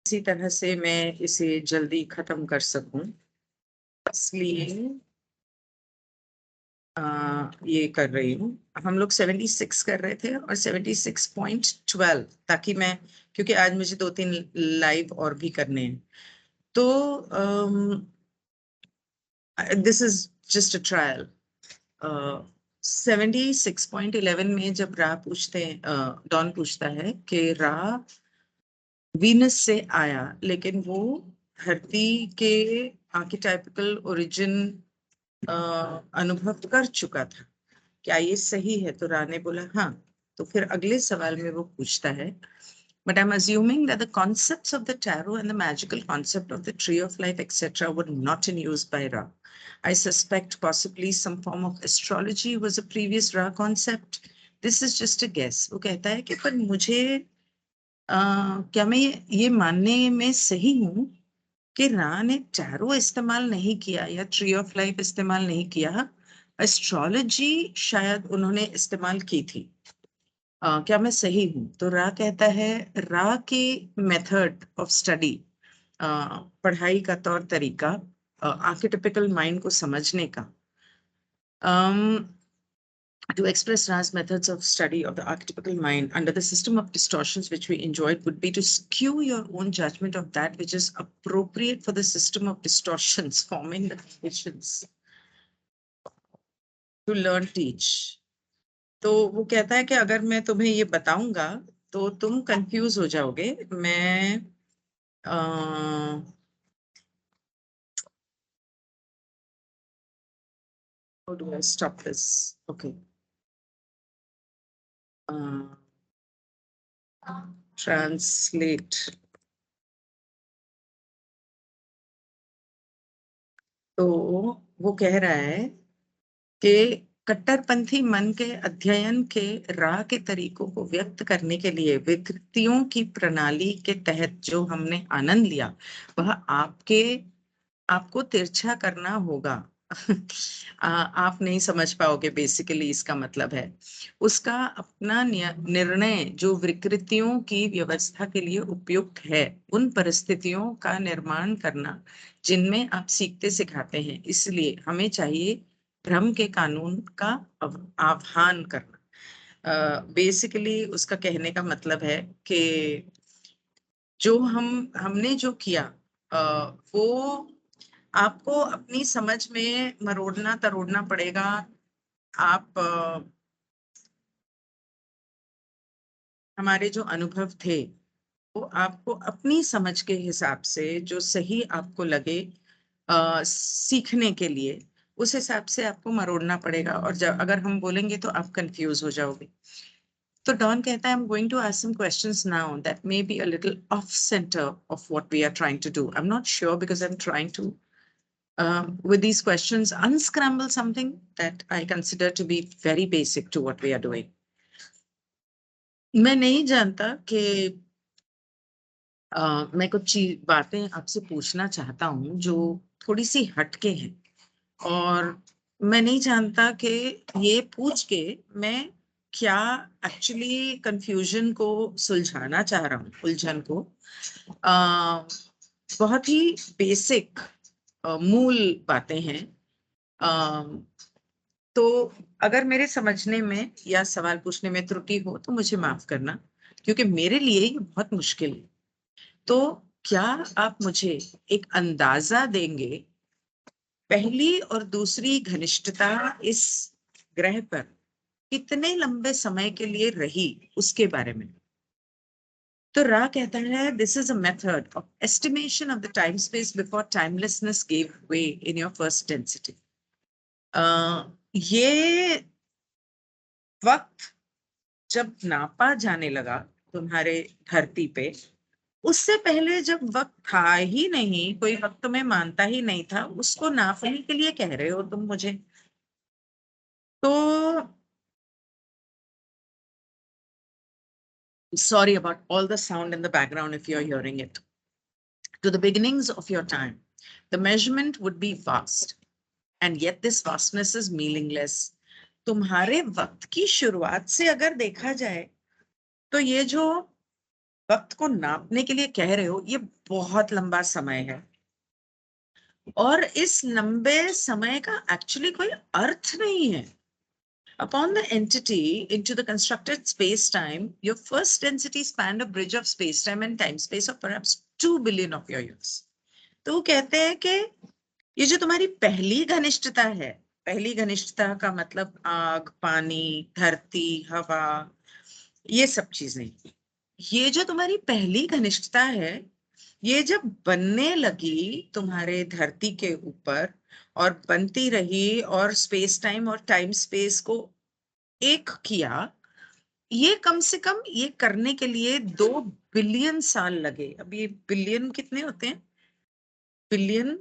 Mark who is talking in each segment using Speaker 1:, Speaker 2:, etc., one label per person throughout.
Speaker 1: इसी तरह से मैं इसे जल्दी खत्म कर सकूं, इसलिए ये कर रही हूँ। हम लोग 76 कर रहे थे और 76.12, ताकि मैं, क्योंकि आज मुझे 2-3 लाइव और भी करने हैं, तो this is just a trial. 76.11 में जब रा पूछते हैं, डॉन पूछता है कि रा वीनस से आया, लेकिन वो धरती के आर्किटाइपिकल ओरिजिन अनुभव कर चुका था, क्या ये सही है? तो रा ने बोला हाँ। तो फिर अगले सवाल में वो पूछता है, but I'm assuming that the concepts of the tarot and the magical concept of the tree of life, etc., were not in use by Ra. I suspect possibly some form of astrology was a previous Ra concept. This is just a guess. वो कहता है कि पर मुझे क्या मैं ये मानने में सही हूँ कि रा ने टैरो इस्तेमाल नहीं किया या ट्री ऑफ लाइफ इस्तेमाल नहीं किया, एस्ट्रोलॉजी शायद उन्होंने इस्तेमाल की थी। क्या मैं सही हूं? तो रा कहता है, रा के मेथड ऑफ स्टडी, पढ़ाई का तौर तरीका, आर्किटिपिकल माइंड को समझने का, to express Ra's methods of study of the archetypical mind under the system of distortions which we enjoyed would be to skew your own judgment of that which is appropriate for the system of distortions, forming the conditions to learn, teach. तो वो कहता है कि अगर मैं तुम्हें ये बताऊंगा तो तुम कंफ्यूज हो जाओगे। मैं how do I stop this? Okay. Translate. तो वो कह रहा है कि कट्टरपंथी मन के अध्ययन के राह के तरीकों को व्यक्त करने के लिए विकृतियों की प्रणाली के तहत जो हमने आनंद लिया, वह आपको तिरछा करना होगा। आप नहीं समझ पाओगे, बेसिकली इसका मतलब है उसका अपना निर्णय जो विकृतियों की व्यवस्था के लिए उपयुक्त है, उन परिस्थितियों का निर्माण करना जिनमें आप सीखते सिखाते हैं। इसलिए हमें चाहिए भ्रम के कानून का आह्वान करना। बेसिकली उसका कहने का मतलब है कि जो हमने जो किया, वो आपको अपनी समझ में मरोड़ना तरोड़ना पड़ेगा। आप हमारे जो अनुभव थे वो आपको अपनी समझ के हिसाब से जो सही आपको लगे सीखने के लिए, उस हिसाब से आपको मरोड़ना पड़ेगा। और जब अगर हम बोलेंगे तो आप कंफ्यूज हो जाओगे। तो डॉन कहता है, I am going to ask some questions now that may be a little off centre of what we are trying to do. I am not sure because I am trying to with these questions unscramble something that I consider to be very basic to what we are doing. मैं नहीं जानता कि मैं कुछ बातें आपसे पूछना चाहता हूँ जो थोड़ी सी हटके हैं, और मैं नहीं जानता कि ये पूछ के मैं क्या एक्चुअली कंफ्यूजन को सुलझाना चाह रहा हूँ, उलझन को। बहुत ही बेसिक मूल बातें हैं। तो अगर मेरे समझने में या सवाल पूछने में त्रुटि हो तो मुझे माफ करना, क्योंकि मेरे लिए ये बहुत मुश्किल है। तो क्या आप मुझे एक अंदाजा देंगे, पहली और दूसरी घनिष्ठता इस ग्रह पर कितने लंबे समय के लिए रही, उसके बारे में? तो रा कहता है, this is a method of estimation of the time space before timelessness give way in your first density. ये वक्त जब नापा जाने लगा तुम्हारे धरती पे, उससे पहले जब वक्त था ही नहीं, कोई वक्त में मानता ही नहीं था, उसको नापने के लिए कह रहे हो तुम मुझे? तो sorry about all the sound in the background if you're hearing it. To the beginnings of your time, the measurement would be vast, and yet this vastness is meaningless. तुम्हारे वक्त की शुरुआत से अगर देखा जाए तो ये जो वक्त को नापने के लिए कह रहे हो, ये बहुत लंबा समय है और इस लंबे समय का एक्चुअली कोई अर्थ नहीं है. Upon the entity into the constructed space-time, your first density spanned a bridge of space-time and time-space of perhaps 2 billion of your years. तो वो कहते हैं कि ये जो तुम्हारी पहली घनिष्ठता है, पहली घनिष्ठता का मतलब आग, पानी, धरती, हवा, ये सब चीजें, ये जो तुम्हारी पहली घनिष्ठता है, ये जब बनने लगी तुम्हारे धरती के ऊपर और बनती रही और स्पेस टाइम और टाइम स्पेस को एक किया, ये कम से कम ये करने के लिए 2 बिलियन साल लगे. अब ये बिलियन कितने होते हैं? बिलियन,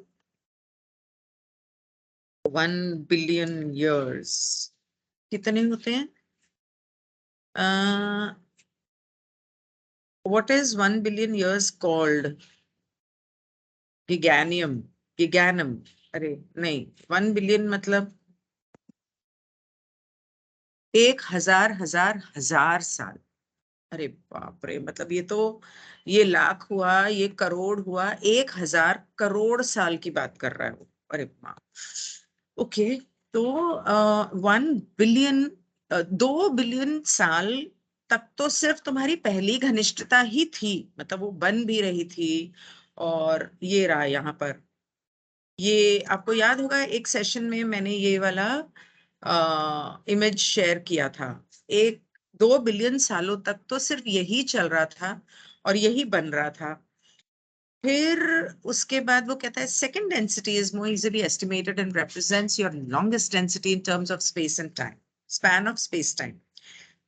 Speaker 1: 1 बिलियन years कितने होते हैं? What is 1 billion years called? गिगैनियम, गिगैनम. अरे नहीं, 1 बिलियन मतलब 1,000 साल. अरे बाप रे, मतलब ये तो, ये लाख हुआ, ये करोड़ हुआ, 1,000 करोड़ साल की बात कर रहा है वो. अरे बाप. ओके. तो 1 बिलियन, 2 बिलियन साल तक तो सिर्फ तुम्हारी पहली घनिष्ठता ही थी, मतलब वो बन भी रही थी. और ये रहा यहाँ पर, ये आपको याद होगा एक सेशन में मैंने ये वाला इमेज शेयर किया था. 1-2 बिलियन सालों तक तो सिर्फ यही चल रहा था और यही बन रहा था. फिर उसके बाद वो कहता है second density is more easily estimated and represents your longest density in terms of space and time, span of space time.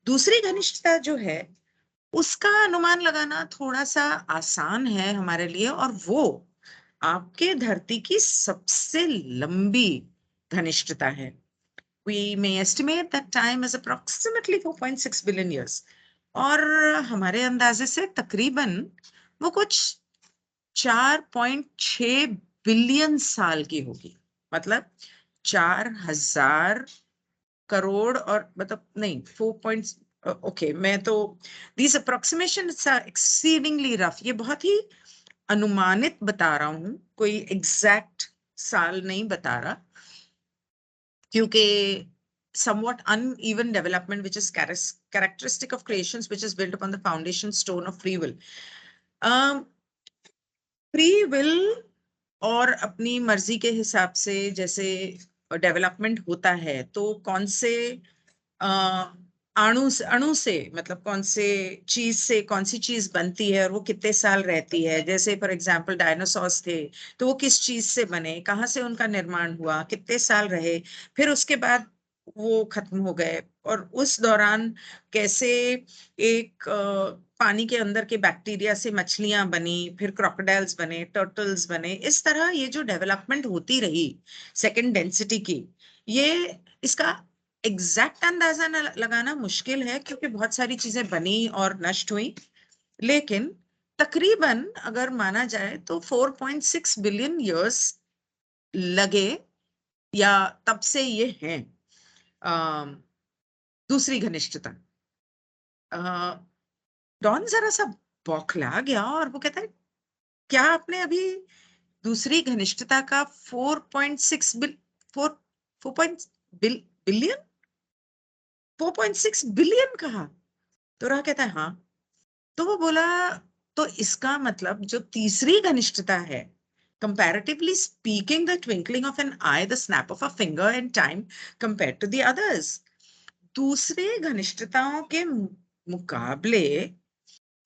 Speaker 1: दूसरी घनिष्ठता जो है, उसका अनुमान लगाना थोड़ा सा आसान है हमारे लिए, और वो आपके धरती की सबसे लंबी घनिष्ठता है. We may estimate that time is approximately 4.6 billion years. और हमारे अंदाजे से तकरीबन वो कुछ 4.6 बिलियन साल की होगी. मतलब 4,000 करोड़, और मतलब नहीं 4. ओके, मैं तो, these approximations are exceedingly rough. ये बहुत ही अनुमानित बता रहा हूं, कोई एग्जैक्ट साल नहीं बता रहा, क्योंकि somewhat uneven development which is characteristic of creations which is built upon the foundation stone of free will. Free will और अपनी मर्जी के हिसाब से जैसे डेवलपमेंट होता है, तो कौन से अणु से मतलब कौन से चीज से कौन सी चीज बनती है और वो कितने साल रहती है. जैसे फॉर एग्जांपल डायनासोर्स थे, तो वो किस चीज से बने, कहाँ से उनका निर्माण हुआ, कितने साल रहे, फिर उसके बाद वो खत्म हो गए, और उस दौरान कैसे एक पानी के अंदर के बैक्टीरिया से मछलियां बनी, फिर क्रोकोडाइल्स बने, टर्टल्स बने. इस तरह ये जो डेवलपमेंट होती रही सेकंड डेंसिटी की, ये इसका एग्जैक्ट अंदाजा लगाना मुश्किल है क्योंकि बहुत सारी चीजें बनी और नष्ट हुई. लेकिन तकरीबन अगर माना जाए तो 4.6 बिलियन इयर्स लगे, या तब से ये हैं. दूसरी घनिष्ठता, डॉन जरा सा बौखला गया और वो कहता है, क्या आपने अभी दूसरी घनिष्ठता का 4.6 बिलियन 4.6 बिलियन कहा? तो रहा कहता है हाँ. तो वो बोला, तो इसका मतलब जो तीसरी घनिष्ठता है, comparatively speaking, the twinkling of an eye, the snap of a finger in time compared to the others. दूसरे घनिष्ठताओं के मुकाबले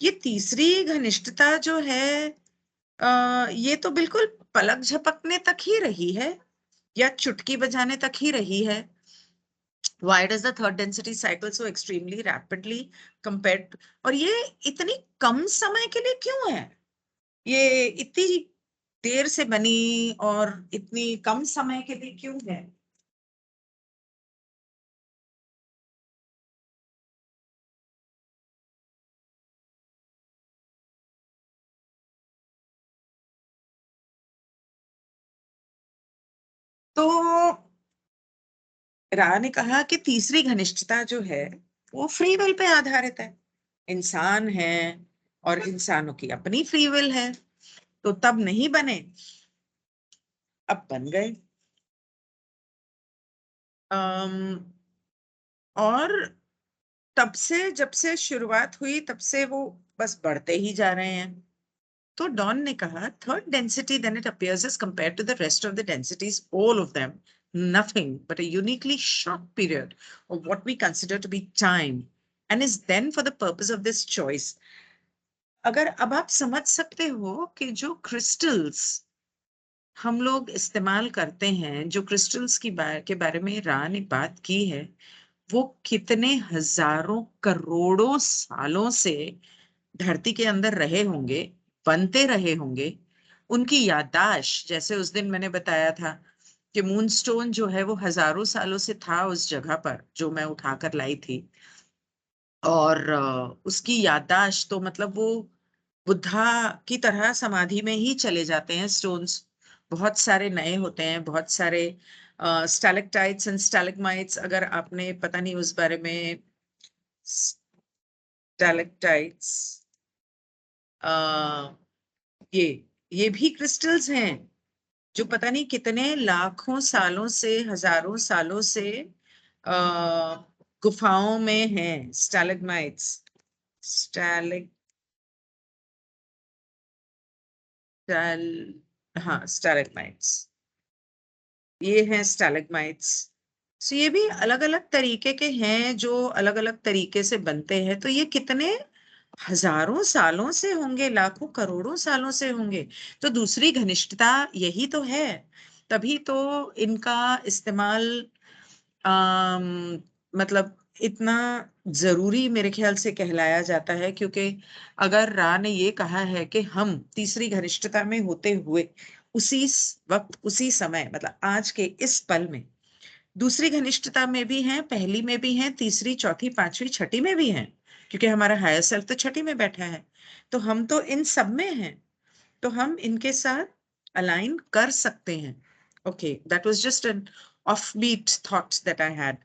Speaker 1: ये तीसरी घनिष्ठता जो है, ये तो बिल्कुल पलक झपकने तक ही रही है, या चुटकी बजाने तक ही रही है. Why does the third density cycle so extremely rapidly compared? और ये इतनी कम समय के लिए क्यों है? ये इतनी देर से बनी और इतनी कम समय के लिए क्यों है? तो रा ने कहा कि तीसरी घनिष्ठता जो है वो फ्री विल पे आधारित है. इंसान है, और इंसानों की अपनी फ्री विल है, तो तब नहीं बने, अब बन गए। और तब से, जब से शुरुआत हुई, तब से वो बस बढ़ते ही जा रहे हैं। तो डॉन ने कहा, third density than it appears as compared to the rest of the densities, all of them nothing but a uniquely short period of what we consider to be time, and is then for the purpose of this choice. अगर अब आप समझ सकते हो कि जो crystals हम लोग इस्तेमाल करते हैं, जो क्रिस्टल्स के बारे में रा ने बात की है, वो कितने हजारों करोड़ों सालों से धरती के अंदर रहे होंगे, बनते रहे होंगे। उनकी याददाश्त, जैसे उस दिन मैंने बताया था कि मूनस्टोन जो है वो हजारों सालों से था उस जगह पर, जो मैं उठाकर लाई थी। और उसकी याददाश्त तो मतलब वो बुद्धा की तरह समाधि में ही चले जाते हैं स्टोन्स। बहुत सारे नए होते हैं, बहुत सारे स्टैलेक्टाइट्स एंड स्टैलेग्माइट्स। अगर आपने, पता नहीं उस बारे में, स्टैलेक्टाइट्स, ये भी क्रिस्टल्स हैं जो पता नहीं कितने लाखों सालों से, हजारों सालों से गुफाओं में हैं। स्टैलेग्माइट्स, स्टैलेग हाँ, स्टैलेग्माइट्स, ये हैं स्टैलेग्माइट्स। सो ये भी अलग अलग तरीके के हैं जो अलग अलग तरीके से बनते हैं। तो ये कितने हजारों सालों से होंगे, लाखों करोड़ों सालों से होंगे। तो दूसरी घनिष्ठता यही तो है, तभी तो इनका इस्तेमाल मतलब इतना जरूरी मेरे ख्याल से कहलाया जाता है। क्योंकि अगर रा ने ये कहा है कि हम तीसरी घनिष्ठता में होते हुए उसी वक्त, उसी समय, मतलब आज के इस पल में दूसरी घनिष्ठता में भी हैं, पहली में भी हैं, तीसरी, चौथी, पांचवी, छठी में भी हैं, क्योंकि हमारा हायर सेल्फ तो छठी में बैठा है। तो हम तो इन सब में हैं, तो हम इनके साथ अलाइन कर सकते हैं। Okay, that was just an offbeat thought that I had.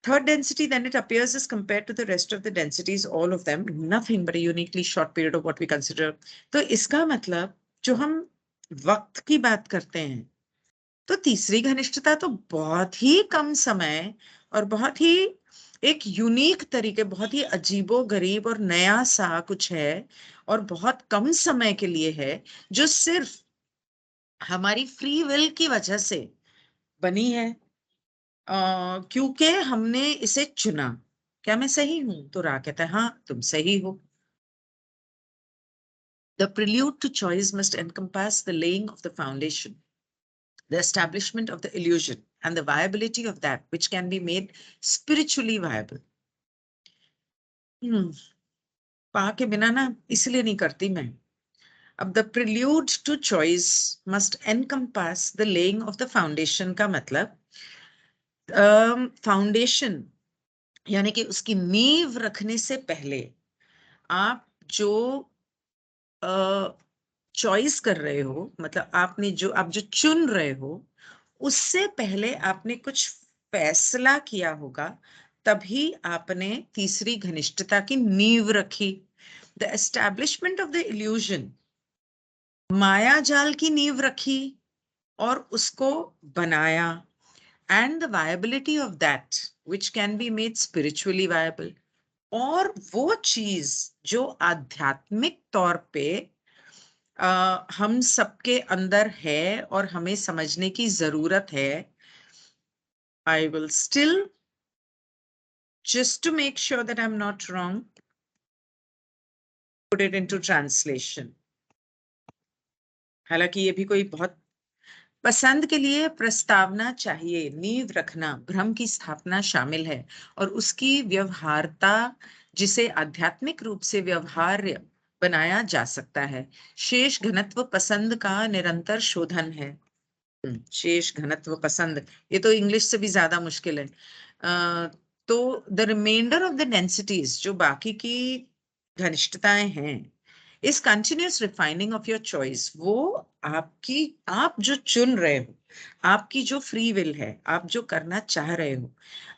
Speaker 1: Third density, then it appears as compared to the rest of the densities, all of them nothing but a uniquely short period of what we consider. तो इसका मतलब, जो हम वक्त की बात करते हैं, तो तीसरी घनिष्ठता तो बहुत ही कम समय और बहुत ही एक यूनिक तरीके, बहुत ही अजीबो गरीब और नया सा कुछ है, और बहुत कम समय के लिए है, जो सिर्फ हमारी फ्री विल की वजह से बनी है, क्योंकि हमने इसे चुना। क्या मैं सही हूं? तो रा कहता है, हाँ तुम सही हो। The prelude to choice must encompass the laying of the foundation, the establishment of the illusion, and the viability of that which can be made spiritually viable. पा के बिना ना इसलिए नहीं करती मैं। अब the prelude to choice must encompass the laying of the foundation का मतलब, फाउंडेशन यानी कि उसकी नींव रखने से पहले आप जो चॉइस कर रहे हो, मतलब आप जो चुन रहे हो, उससे पहले आपने कुछ फैसला किया होगा, तभी आपने तीसरी घनिष्ठता की नींव रखी। The establishment of the illusion, माया जाल की नींव रखी और उसको बनाया। And the viability of that which can be made spiritually viable, और वो चीज जो आध्यात्मिक तौर पे हम सबके अंदर है और हमें समझने की जरूरत है। I will still, just to make sure that I'm not wrong, put it into translation. हालांकि ये भी कोई बहुत पसंद के लिए प्रस्तावना चाहिए। नींव रखना, भ्रम की स्थापना शामिल है, और उसकी व्यवहारता जिसे आध्यात्मिक रूप से व्यवहार्य बनाया जा सकता है। शेष घनत्व पसंद का निरंतर शोधन है। शेष घनत्व पसंद, ये तो इंग्लिश से भी ज्यादा मुश्किल है। तो the reminder of the densities, जो बाकी की घनिष्ठताएं हैं, इस continuous refining of your choice, वो आप जो चुन रहे हो, आपकी जो फ्री विल है, आप जो करना चाह रहे हो,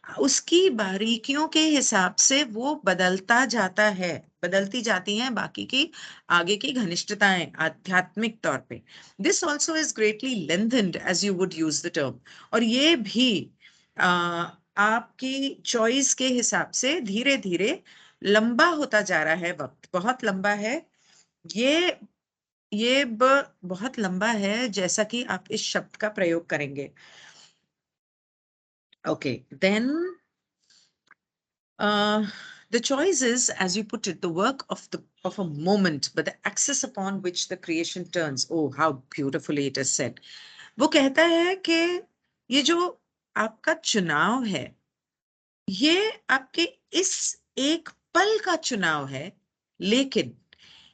Speaker 1: उसकी बारीकियों के हिसाब से वो बदलता जाता है, बदलती जाती हैं बाकी की आगे की घनिष्ठताएं आध्यात्मिक तौर पे। This also is greatly lengthened as you would use the term. और ये भी आपकी चॉइस के हिसाब से धीरे धीरे लंबा होता जा रहा है, वक्त बहुत लंबा है। ये बहुत लंबा है, जैसा कि आप इस शब्द का प्रयोग करेंगे। Okay, then the choice is, as you put it, the work of a moment, but the axis upon which the creation turns. Oh, how beautifully it is said. वो कहता है कि ये जो आपका चुनाव है, ये आपके इस एक पल का चुनाव है, लेकिन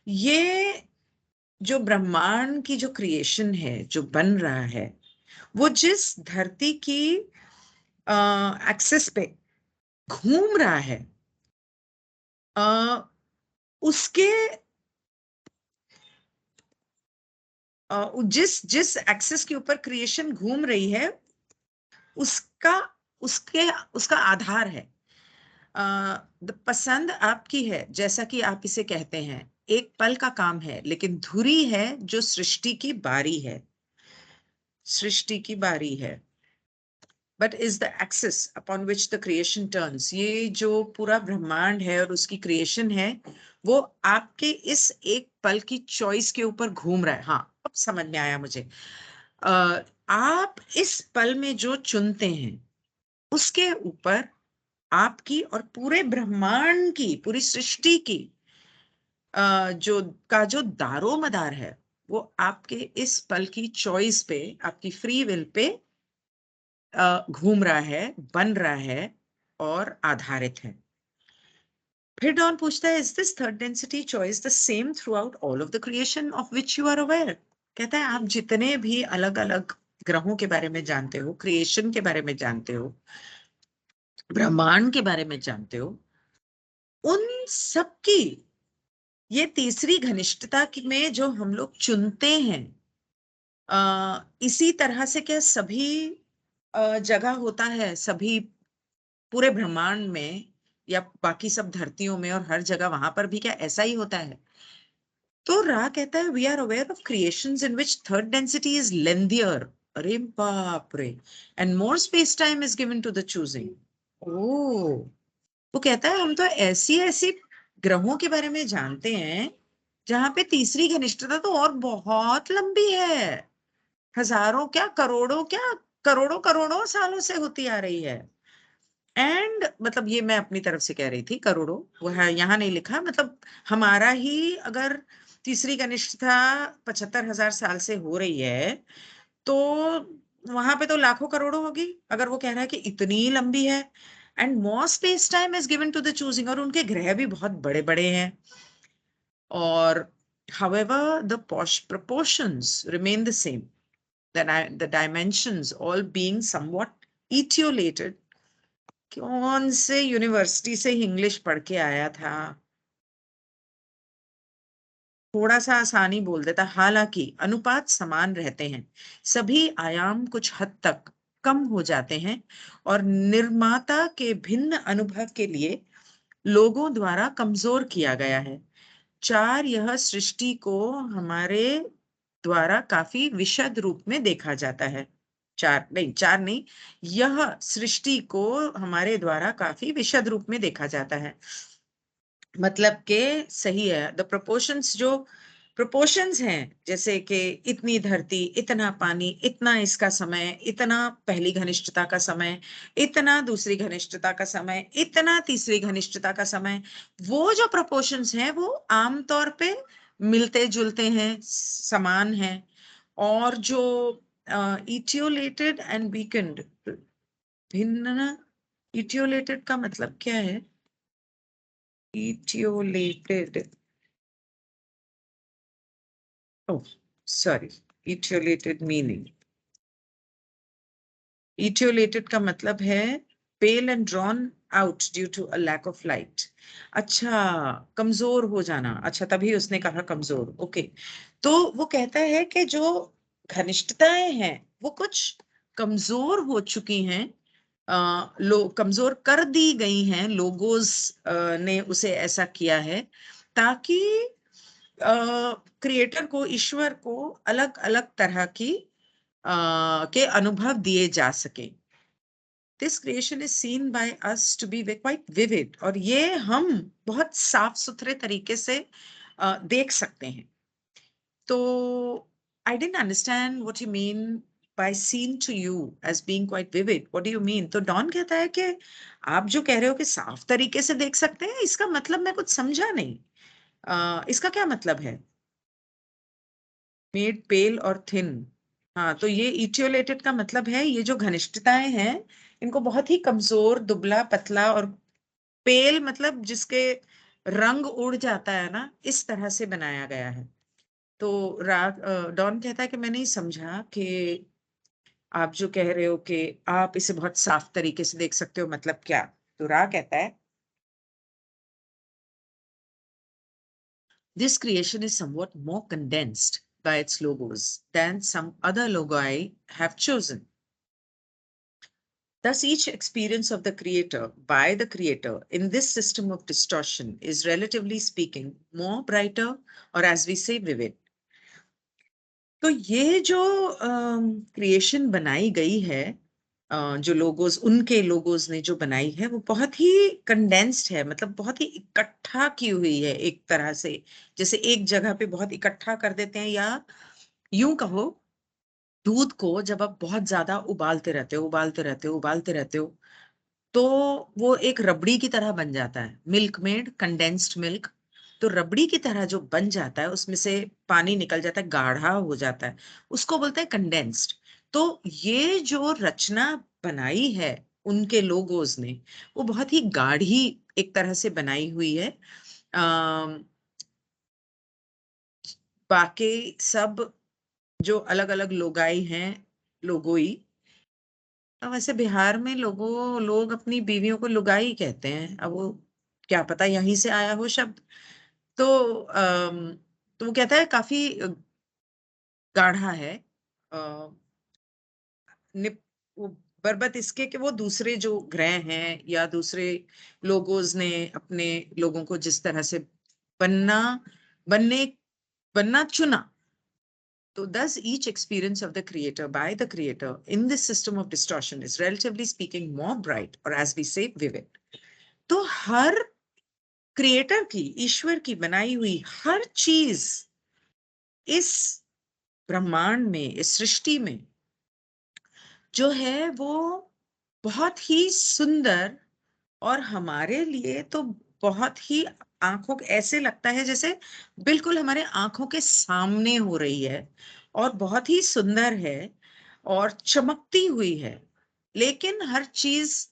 Speaker 1: ये जो ब्रह्मांड की जो क्रिएशन है, जो बन रहा है, वो जिस धरती की एक्सिस पे घूम रहा है, उसके जिस जिस एक्सिस के ऊपर क्रिएशन घूम रही है, उसका उसके उसका आधार है। पसंद आपकी है, जैसा कि आप इसे कहते हैं, एक पल का काम है, लेकिन धुरी है जो सृष्टि की बारी है, सृष्टि की बारी है। But is the axis upon which the creation turns. ये जो पूरा ब्रह्मांड है और उसकी क्रिएशन है, वो आपके इस एक पल की चॉइस के ऊपर घूम रहा है। हाँ, अब समझ में आया मुझे। आप इस पल में जो चुनते हैं, उसके ऊपर आपकी और पूरे ब्रह्मांड की, पूरी सृष्टि की जो दारोमदार है, वो आपके इस पल की चॉइस पे, आपकी फ्री विल पे घूम रहा है, बन रहा है और आधारित है। फिर डॉन पूछता है, is this third density choice the same throughout all of the creation of which you are aware? कहता है, आप जितने भी अलग अलग ग्रहों के बारे में जानते हो, क्रिएशन के बारे में जानते हो, ब्रह्मांड के बारे में जानते हो, उन सबकी ये तीसरी घनिष्ठता में जो हम लोग चुनते हैं, इसी तरह से क्या सभी जगह होता है, सभी पूरे ब्रह्मांड में या बाकी सब धरतियों में और हर जगह वहां पर भी क्या ऐसा ही होता है? तो रा कहता है, we are aware of creations in which third density is lengthier, अरे बाप रे, and more space time is given to the choosing. ओ, वो कहता है, हम तो ऐसी ऐसी ग्रहों के बारे में जानते हैं जहां पे तीसरी घनिष्ठता तो और बहुत लंबी है, हजारों क्या, करोड़ों करोड़ों सालों से होती आ रही है। एंड मतलब ये मैं अपनी तरफ से कह रही थी, करोड़ों वो है यहाँ नहीं लिखा, मतलब हमारा ही अगर तीसरी कनिष्ठता 75,000 साल से हो रही है, तो वहां पे तो लाखों करोड़ों होगी, अगर वो कह रहा है कि इतनी लंबी है। And more space time is given to the choosing, और उनके ग्रह भी बहुत बड़े बड़े हैं। और however the proportions remain the same, the dimensions all being somewhat etiolated। कौन से यूनिवर्सिटी से इंग्लिश पढ़ के आया था, थोड़ा सा आसानी बोल देता। हालांकि अनुपात समान रहते हैं, सभी आयाम कुछ हद तक कम हो जाते हैं, और निर्माता के भिन्न अनुभव के लिए लोगों द्वारा कमजोर किया गया है। चार, यह सृष्टि को हमारे द्वारा काफी विशद रूप में देखा जाता है। चार नहीं, यह सृष्टि को हमारे द्वारा काफी विशद रूप में देखा जाता है। मतलब के सही है, द प्रोपोर्शंस, जो प्रोपोर्शंस हैं, जैसे कि इतनी धरती, इतना पानी, इतना इसका समय, इतना पहली घनिष्ठता का समय, इतना दूसरी घनिष्ठता का समय, इतना तीसरी घनिष्ठता का समय, वो जो प्रोपोर्शंस हैं वो आमतौर पे मिलते जुलते हैं, समान हैं। और जो इटियोलेटेड एंड वीकेंड, भिन्न, इटियोलेटेड का मतलब क्या है? etiolated, oh sorry, etiolated meaning, etiolated का मतलब है pale and drawn out due to a lack of light। अच्छा, कमजोर हो जाना, अच्छा तभी उसने कहा कमजोर। ओके, तो वो कहता है कि जो घनिष्ठताएं हैं वो कुछ कमजोर हो चुकी हैं कमजोर कर दी गई हैं, लोगोज ने उसे ऐसा किया है ताकि क्रिएटर को, ईश्वर को अलग अलग तरह की के अनुभव दिए जा सके। This creation is seen by us to be quite vivid, और ये हम बहुत साफ सुथरे तरीके से देख सकते हैं। तो I don't understand what you mean by seen to you as being quite vivid. What do you mean? तो डॉन कहता है कि आप जो कह रहे हो कि साफ तरीके से देख सकते हैं, इसका मतलब मैं कुछ समझा नहीं। इसका क्या मतलब है? मेड पेल और थिन। हाँ, तो ये इटियोलेटेड का मतलब है ये जो घनिष्ठताएं हैं, इनको बहुत ही कमजोर, दुबला पतला, और पेल मतलब जिसके रंग उड़ जाता है ना, इस तरह से बनाया गया है। तो डॉन कहता है कि मैं नहीं समझा कि आप जो कह रहे हो कि आप इसे बहुत साफ तरीके से देख सकते हो, मतलब क्या? तो रा कहता है, this creation is somewhat more condensed by its logos than some other logi have chosen. Thus, each experience of the creator by the creator in this system of distortion is, relatively speaking, more brighter, or as we say, vivid. तो ये जो creation बनाई गई है, जो logos, उनके logos ने जो बनाई है, वो बहुत ही कंडेंस्ड है, मतलब बहुत ही इकट्ठा की हुई है एक तरह से। जैसे एक जगह पे बहुत इकट्ठा कर देते हैं, या यूं कहो, दूध को जब आप बहुत ज्यादा उबालते रहते हो, उबालते रहते हो, उबालते रहते हो, तो वो एक रबड़ी की तरह बन जाता है। मिल्क मेड, कंडेंस्ड मिल्क, तो रबड़ी की तरह जो बन जाता है, उसमें से पानी निकल जाता है, गाढ़ा हो जाता है, उसको बोलते हैं कंडेंस्ड। तो ये जो रचना बनाई है उनके लोगोज ने, वो बहुत ही गाढ़ी एक तरह से बनाई हुई है। बाकी सब जो अलग अलग लोगाई हैं, लोगोई, वैसे बिहार में लोग अपनी बीवियों को लुगाई कहते हैं। अब वो क्या पता यहीं से आया हो शब्द। तो तो वो कहता है काफी गाढ़ा है। अ, निप वो बरबत इसके कि वो दूसरे जो ग्रह हैं या दूसरे लोगोज ने अपने लोगों को जिस तरह से बनना बनने बनना चुना। So thus each experience of the creator by the creator in this system of distortion is, relatively speaking, more bright, or as we say, vivid. तो हर क्रिएटर की, ईश्वर की बनाई हुई हर चीज इस ब्रह्मांड में, इस सृष्टि में जो है, वो बहुत ही सुंदर, और हमारे लिए तो बहुत ही आंखों के ऐसे लगता है जैसे बिल्कुल हमारे आंखों के सामने हो रही है, और बहुत ही सुंदर है और चमकती हुई है। लेकिन हर चीज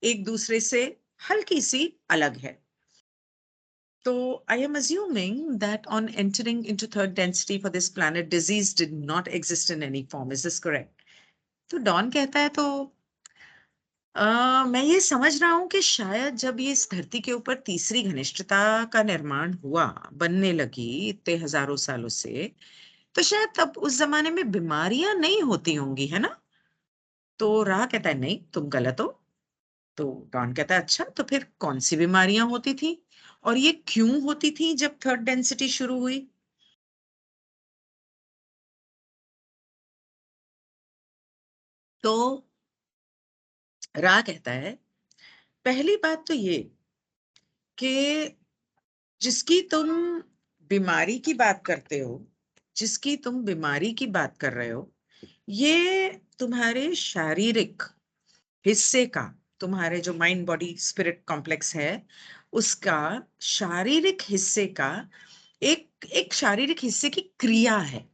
Speaker 1: एक दूसरे से हल्की सी अलग है। So I am assuming that on entering into third density for this planet, disease did not exist in any form. Is this correct? तो डॉन कहता है, तो मैं ये समझ रहा हूं कि शायद जब ये इस धरती के ऊपर तीसरी घनिष्ठता का निर्माण हुआ, बनने लगी इतने हजारों सालों से, तो शायद तब उस जमाने में बीमारियां नहीं होती होंगी, है ना? तो राह कहता है, नहीं, तुम गलत हो। तो डॉन कहता है, अच्छा, तो फिर कौन सी बीमारियां होती थी, और ये क्यों होती थी जब थर्ड डेंसिटी शुरू हुई? तो रा कहता है, पहली बात तो ये कि जिसकी तुम बीमारी की बात करते हो, जिसकी तुम बीमारी की बात कर रहे हो, ये तुम्हारे शारीरिक हिस्से का, तुम्हारे जो माइंड बॉडी स्पिरिट कॉम्प्लेक्स है, उसका शारीरिक हिस्से का एक एक शारीरिक हिस्से की क्रिया है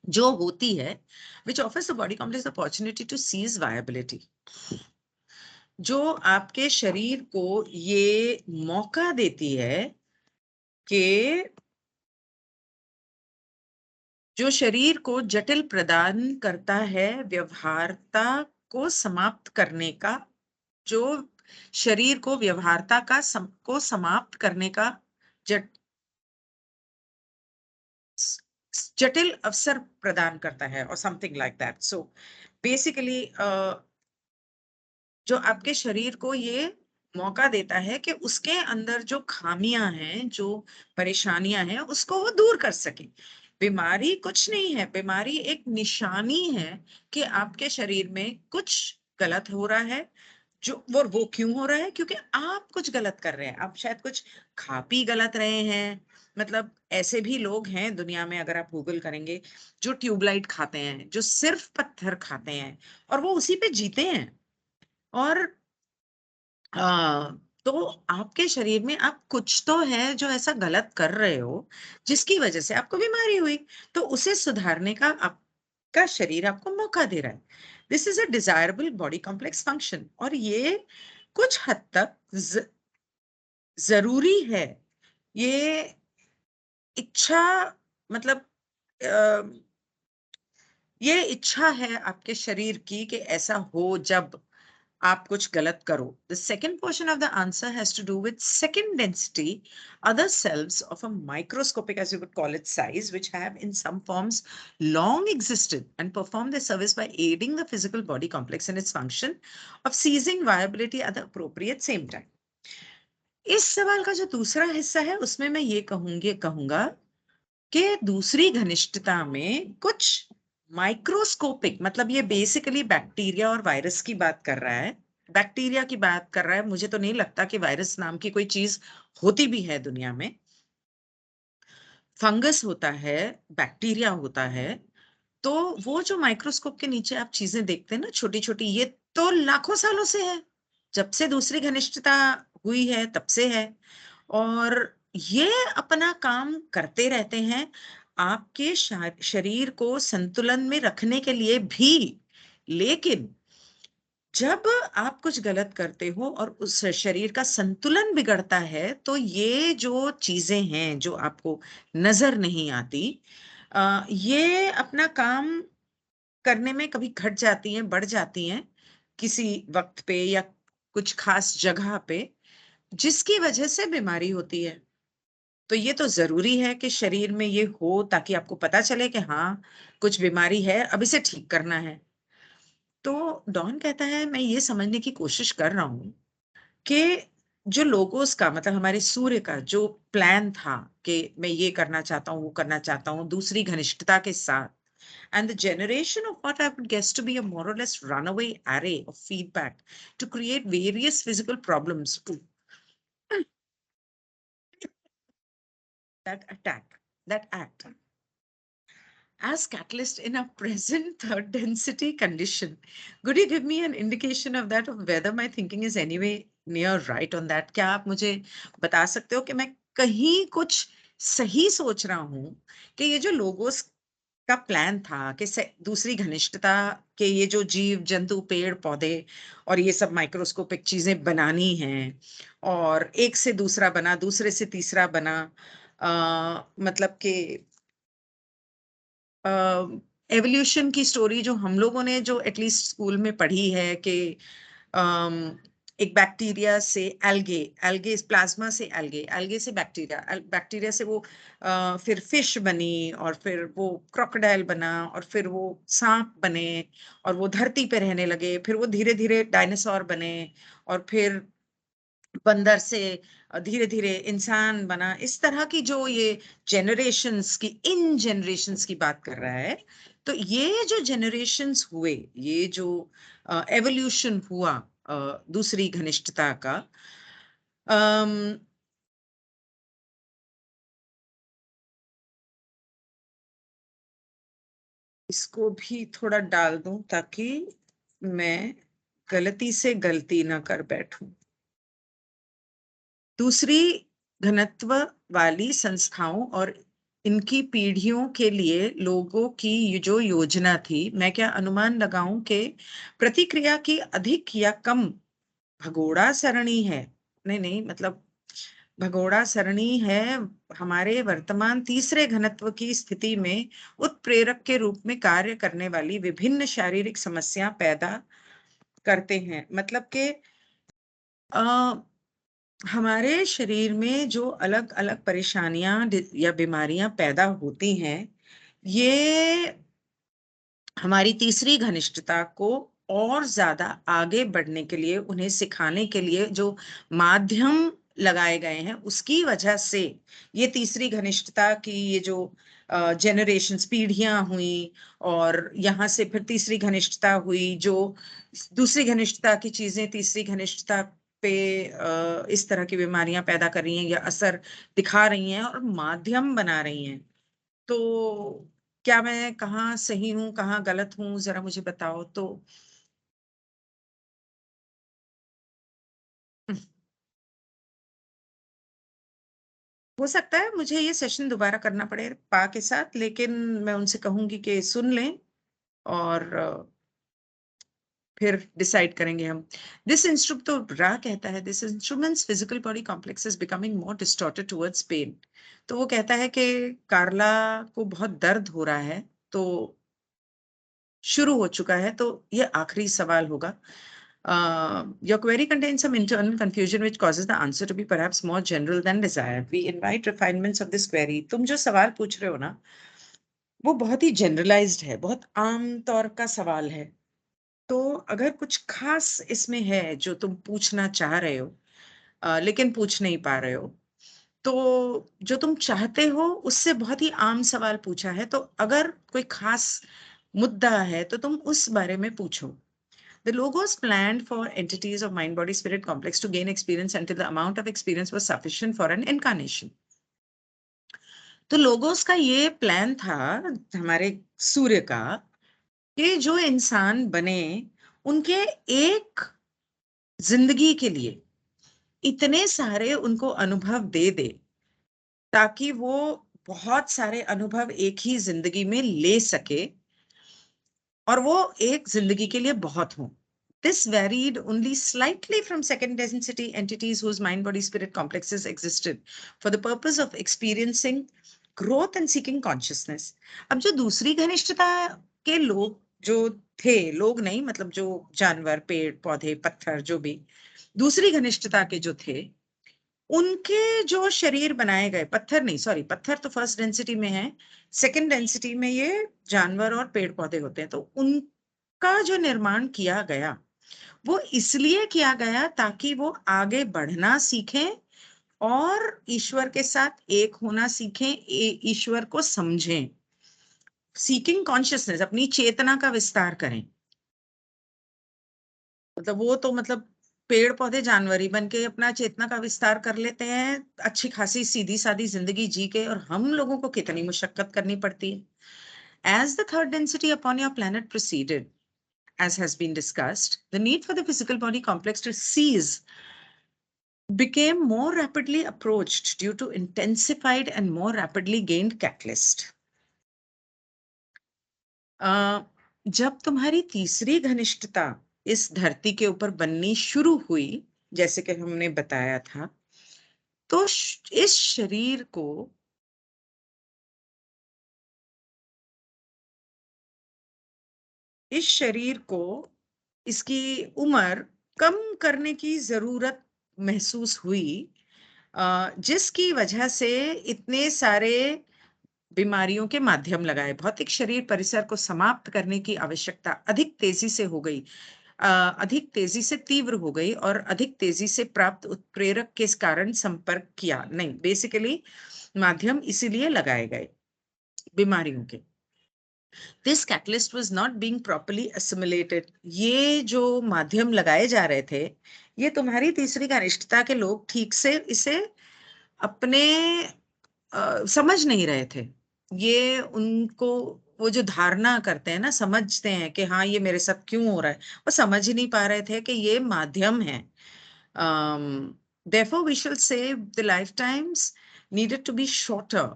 Speaker 1: जो होती है, which offers the body complex the opportunity to seize viability, जो आपके शरीर को ये मौका देती है कि जो शरीर को जटिल प्रदान करता है व्यवहारता को समाप्त करने का, जो शरीर को व्यवहारता को समाप्त करने का जट जटिल अवसर प्रदान करता है, और something like that. So basically जो आपके शरीर को ये मौका देता है कि उसके अंदर जो खामियां हैं, जो परेशानियां हैं, उसको वो दूर कर सके। बीमारी कुछ नहीं है, बीमारी एक निशानी है कि आपके शरीर में कुछ गलत हो रहा है। जो वो क्यों हो रहा है? क्योंकि आप कुछ गलत कर रहे हैं। आप शायद कुछ खा पी गलत रहे हैं। मतलब ऐसे भी लोग हैं दुनिया में, अगर आप गूगल करेंगे, जो ट्यूबलाइट खाते हैं, जो सिर्फ पत्थर खाते हैं, और वो उसी पे जीते हैं। और आ, तो आपके शरीर में आप कुछ तो है जो ऐसा गलत कर रहे हो, जिसकी वजह से आपको बीमारी हुई। तो उसे सुधारने का आपका शरीर आपको मौका दे रहा है। This is a desirable body complex function, और ये कुछ हद तक जरूरी है। ये इच्छा, मतलब ये इच्छा है आपके शरीर की कि ऐसा हो जब आप कुछ गलत करो। The second portion of the answer has to do with second density, other cells of a microscopic, as you would call it, size, which have in some forms long existed and perform their service by aiding the physical body complex in its function of seizing viability at the appropriate same time. इस सवाल का जो दूसरा हिस्सा है, उसमें मैं ये कहूंगा कि दूसरी घनिष्ठता में कुछ माइक्रोस्कोपिक, मतलब ये बेसिकली बैक्टीरिया और वायरस की बात कर रहा है। बैक्टीरिया की बात कर रहा है। मुझे तो नहीं लगता कि वायरस नाम की कोई चीज होती भी है दुनिया में। फंगस होता है, बैक्टीरिया होता है। तो वो जो माइक्रोस्कोप के नीचे आप चीजें देखते हैं ना, छोटी छोटी, ये तो लाखों सालों से है। जब से दूसरी घनिष्ठता हुई है तब से है। और ये अपना काम करते रहते हैं आपके शरीर को संतुलन में रखने के लिए भी। लेकिन जब आप कुछ गलत करते हो और उस शरीर का संतुलन बिगड़ता है, तो ये जो चीजें हैं जो आपको नजर नहीं आती, ये अपना काम करने में कभी घट जाती हैं, बढ़ जाती हैं किसी वक्त पे या कुछ खास जगह पे, जिसकी वजह से बीमारी होती है। तो ये तो जरूरी है कि शरीर में ये हो, ताकि आपको पता चले कि हाँ, कुछ बीमारी है, अब इसे ठीक करना है। तो डॉन कहता है, मैं ये समझने की कोशिश कर रहा हूँ कि जो लोगोस का, मतलब हमारे सूर्य का जो प्लान था कि मैं ये करना चाहता हूँ, वो करना चाहता हूँ दूसरी घनिष्ठता के साथ, and the generation of what I would guess to be a more or less runaway array of feedback to create various physical problems that act as catalyst in a present third density condition. Could you give me an indication of that, of whether my thinking is anyway near right on that? क्या आप मुझे बता सकते हो कि मैं कहीं कुछ सही सोच रहा हूँ कि ये जो लोगोस का प्लान था कि दूसरी घनिष्ठता के ये जो जीव जंतु पेड़ पौधे और ये सब माइक्रोस्कोपिक चीजें बनानी हैं, और एक से दूसरा बना, दूसरे से तीसरा बना, मतलब कि एवोल्यूशन की स्टोरी जो हम लोगों ने जो एटलीस्ट स्कूल में पढ़ी है कि अम, एक बैक्टीरिया से एल्गे, एल्गे प्लाज्मा से एल्गे, एल्गे से बैक्टीरिया, बैक्टीरिया से वो फिर फिश बनी, और फिर वो क्रोकोडाइल बना, और फिर वो सांप बने, और वो धरती पे रहने लगे, फिर वो धीरे धीरे डायनासोर बने, और फिर बंदर से धीरे धीरे इंसान बना। इस तरह की जो ये जनरेशन्स की, इन जनरेशन्स की बात कर रहा है। तो ये जो जनरेशन्स हुए, ये जो एवोल्यूशन हुआ दूसरी घनिष्ठता का, अम, इसको भी थोड़ा डाल दूं ताकि मैं गलती से गलती ना कर बैठूं। दूसरी घनत्व वाली संस्थाओं और इनकी पीढ़ियों के लिए लोगों की जो योजना थी, मैं क्या अनुमान लगाऊं कि प्रतिक्रिया की अधिक या कम भगोड़ा सरणी है? नहीं नहीं, मतलब भगोड़ा सरणी है हमारे वर्तमान तीसरे घनत्व की स्थिति में उत्प्रेरक के रूप में कार्य करने वाली विभिन्न शारीरिक समस्या पैदा करते हैं। मतलब कि हमारे शरीर में जो अलग अलग परेशानियां या बीमारियां पैदा होती हैं, ये हमारी तीसरी घनिष्ठता को और ज्यादा आगे बढ़ने के लिए, उन्हें सिखाने के लिए जो माध्यम लगाए गए हैं, उसकी वजह से ये तीसरी घनिष्ठता की ये जो जनरेशन पीढ़ियां हुई, और यहाँ से फिर तीसरी घनिष्ठता हुई, जो दूसरी घनिष्ठता की चीजें तीसरी घनिष्ठता पे इस तरह की बीमारियां पैदा कर रही हैं या असर दिखा रही हैं और माध्यम बना रही हैं। तो क्या मैं कहाँ सही हूँ, कहाँ गलत हूँ, जरा मुझे बताओ तो। हो सकता है मुझे ये सेशन दोबारा करना पड़े पा के साथ, लेकिन मैं उनसे कहूंगी कि सुन लें, और फिर डिसाइड करेंगे हम। दिस इंस्ट्रूमेंट, तो रा कहता है, this instruments physical body complex is becoming more distorted towards pain. तो वो कहता है कि कार्ला को बहुत दर्द हो रहा है, तो शुरू हो चुका है, तो ये आखिरी सवाल होगा। Your query contains some internal confusion which causes the answer to be perhaps more general than desired. We invite refinements of this query. तुम जो सवाल पूछ रहे हो ना, वो बहुत ही जनरलाइज्ड है, बहुत आम तौर का सवाल है। तो अगर कुछ खास इसमें है जो तुम पूछना चाह रहे हो, लेकिन पूछ नहीं पा रहे हो, तो जो तुम चाहते हो उससे बहुत ही आम सवाल पूछा है, तो अगर कोई खास मुद्दा है तो तुम उस बारे में पूछो। The logos planned for entities of mind body spirit complex to gain experience until the amount of experience was sufficient for an incarnation. तो लोगोस का ये प्लान था हमारे सूर्य का, कि जो इंसान बने उनके एक जिंदगी के लिए इतने सारे उनको अनुभव दे दे, ताकि वो बहुत सारे अनुभव एक ही जिंदगी में ले सके, और वो एक जिंदगी के लिए बहुत हों। This varied only slightly from second density entities whose mind body spirit complexes existed for the purpose of experiencing growth and seeking consciousness. अब जो दूसरी घनिष्ठता के लोग जो थे, लोग नहीं मतलब जो जानवर, पेड़ पौधे, पत्थर, जो भी दूसरी घनिष्ठता के जो थे, उनके जो शरीर बनाए गए, पत्थर नहीं, सॉरी, पत्थर तो फर्स्ट डेंसिटी में है, सेकंड डेंसिटी में ये जानवर और पेड़ पौधे होते हैं। तो उनका जो निर्माण किया गया, वो इसलिए किया गया ताकि वो आगे बढ़ना सीखें और ईश्वर के साथ एक होना सीखें, ईश्वर को समझें, सीकिंग कॉन्शियसनेस, अपनी चेतना का विस्तार करें। मतलब वो तो मतलब पेड़ पौधे जानवर ही बन के अपना चेतना का विस्तार कर लेते हैं, अच्छी खासी सीधी सादी जिंदगी जी के, और हम लोगों को कितनी मुशक्कत करनी पड़ती है। As the third density upon your planet proceeded, as has been discussed, the need for the physical body complex to cease became more rapidly approached due to intensified and more rapidly gained catalyst. जब तुम्हारी तीसरी घनिष्ठता इस धरती के ऊपर बननी शुरू हुई, जैसे कि हमने बताया था, तो इस शरीर को, इस शरीर को इसकी उम्र कम करने की जरूरत महसूस हुई, जिसकी वजह से इतने सारे बीमारियों के माध्यम लगाए, भौतिक शरीर परिसर को समाप्त करने की आवश्यकता अधिक तेजी से हो गई, अधिक तेजी से तीव्र हो गई, और अधिक तेजी से प्राप्त उत्प्रेरक के कारण संपर्क किया, नहीं, बेसिकली माध्यम इसीलिए लगाए गए बीमारियों के। This catalyst was not being properly assimilated। ये जो माध्यम लगाए जा रहे थे, ये तुम्हारी तीसरी घनिष्ठता के लोग ठीक से इसे अपने समझ नहीं रहे थे। ये उनको, वो जो धारणा करते हैं ना, समझते हैं कि हाँ ये मेरे साथ क्यों हो रहा है, वो समझ ही नहीं पा रहे थे कि ये माध्यम है। Therefore, we shall say the lifetimes needed to be shorter,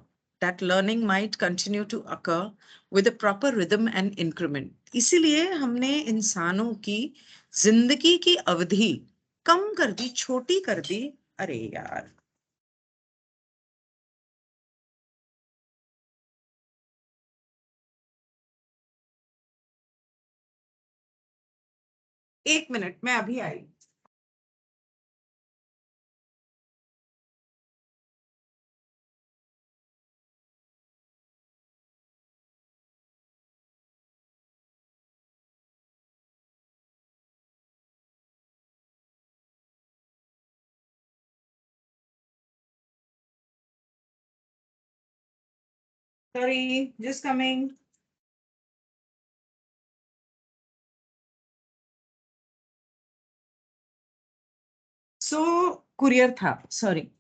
Speaker 1: that learning might continue to occur with a proper rhythm and increment. इसीलिए हमने इंसानों की जिंदगी की अवधि कम कर दी, छोटी कर दी। अरे यार, एक मिनट, मैं अभी आई। Sorry, just coming. So courier था, sorry,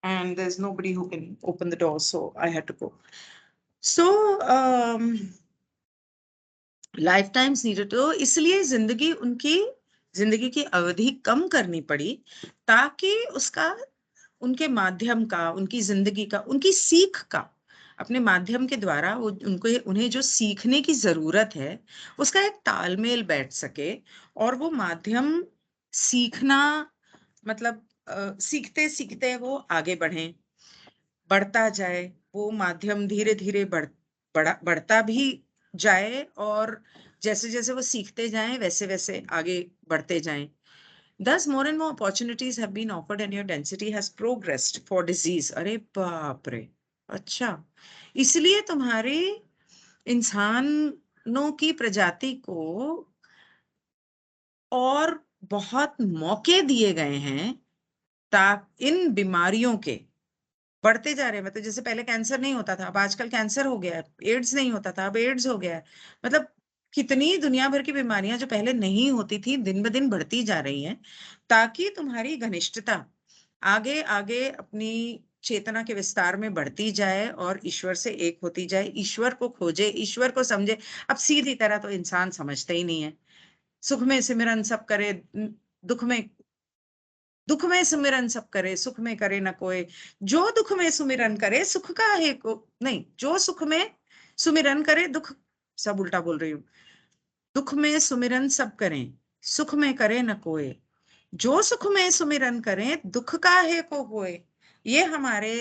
Speaker 1: and there's nobody who can open the door, so I had to go. So life times needed, तो इसलिए जिंदगी की अवधि कम करनी पड़ी ताकि उसका, उनके माध्यम का, उनकी जिंदगी का, उनकी सीख का, अपने माध्यम के द्वारा वो उनको उन्हें जो सीखने की जरूरत है उसका एक तालमेल बैठ सके, और वो माध्यम सीखना, मतलब सीखते सीखते वो आगे बढ़ता जाए, वो माध्यम धीरे धीरे बढ़ता भी जाए, और जैसे जैसे वो सीखते जाएं वैसे वैसे आगे बढ़ते जाएं. Thus, more and more opportunities have been offered and your density has progressed for disease. अरे बाप रे, अच्छा, इसलिए तुम्हारे इंसानों की प्रजाति को और बहुत मौके दिए गए हैं ताकि इन बीमारियों के बढ़ते जा रहे हैं. मतलब जैसे पहले कैंसर नहीं होता था, अब आजकल कैंसर हो गया है. एड्स नहीं होता था, अब एड्स हो गया है. मतलब कितनी दुनिया भर की बीमारियां जो पहले नहीं होती थी दिन ब दिन बढ़ती जा रही हैं, ताकि तुम्हारी घनिष्ठता आगे आगे अपनी चेतना के विस्तार में बढ़ती जाए और ईश्वर से एक होती जाए, ईश्वर को खोजे, ईश्वर को समझे. अब सीधी तरह तो इंसान समझते ही नहीं है. सुख में सिमरन सब करे, दुख में दुख में सुमिरन सब करे, सुख में करे न कोई. जो दुख में सुमिरन करे सुख का है को नहीं, जो सुख में सुमिरन करे दुख, सब उल्टा बोल रही हूँ. दुख में सुमिरन सब करें, सुख में करे न कोई. जो सुख में सुमिरन करें दुख का है को होए. ये हमारे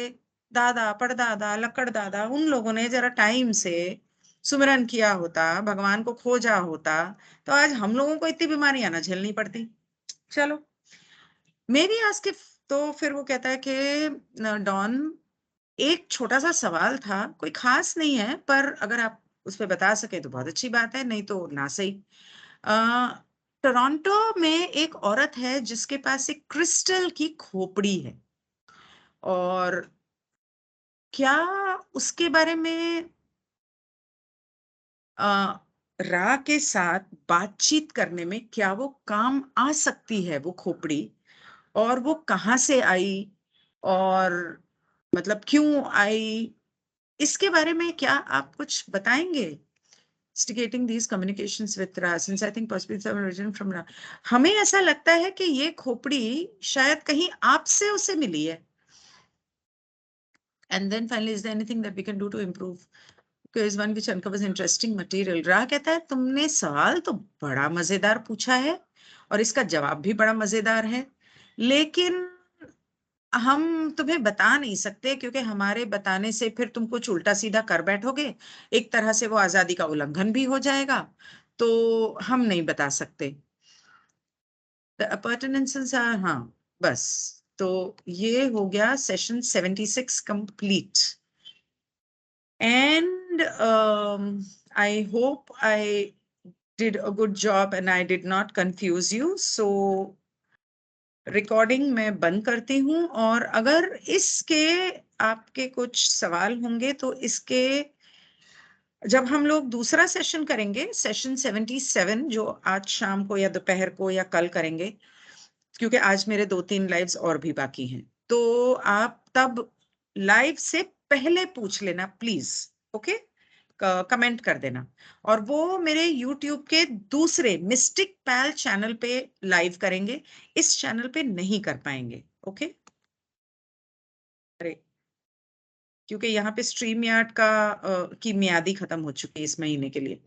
Speaker 1: दादा परदादा लक्कड़ दादा उन लोगों ने जरा टाइम से सुमिरन किया होता, भगवान को खोजा होता, तो आज हम लोगों को इतनी बीमारियां ना झेलनी पड़ती. चलो, मेरी आज के, तो फिर वो कहता है कि डॉन, एक छोटा सा सवाल था, कोई खास नहीं है, पर अगर आप उस पर बता सके तो बहुत अच्छी बात है, नहीं तो ना सही. टोरंटो में एक औरत है जिसके पास एक क्रिस्टल की खोपड़ी है, और क्या उसके बारे में रा के साथ बातचीत करने में क्या वो काम आ सकती है वो खोपड़ी, और वो कहाँ से आई, और मतलब क्यों आई, इसके बारे में क्या आप कुछ बताएंगे? Instigating these communications with Ra, since I think possibly it's origin from Ra. हमें ऐसा लगता है कि ये खोपड़ी शायद कहीं आपसे उसे मिली है. And then finally, is there anything that we can do to improve? Because one which uncovers interesting material. रा कहता है तुमने सवाल तो बड़ा मजेदार पूछा है, और इसका जवाब भी बड़ा मजेदार है, लेकिन हम तुम्हें बता नहीं सकते, क्योंकि हमारे बताने से फिर तुम कुछ उल्टा सीधा कर बैठोगे, एक तरह से वो आजादी का उल्लंघन भी हो जाएगा, तो हम नहीं बता सकते. The appurtenances are, हाँ, बस. तो ये हो गया session 76 complete. And I hope I did a good job and I did not confuse you. So recording मैं बंद करती हूँ, और अगर इसके आपके कुछ सवाल होंगे तो इसके जब हम लोग दूसरा सेशन करेंगे, सेशन 77, जो आज शाम को या दोपहर को या कल करेंगे, क्योंकि आज मेरे 2-3 लाइव्स और भी बाकी हैं, तो आप तब लाइव से पहले पूछ लेना प्लीज. ओके, कमेंट कर देना. और वो मेरे यूट्यूब के दूसरे मिस्टिक पैल चैनल पे लाइव करेंगे, इस चैनल पे नहीं कर पाएंगे. ओके, अरे, क्योंकि यहाँ पे स्ट्रीम यार्ड का की मियादी खत्म हो चुकी है इस महीने के लिए.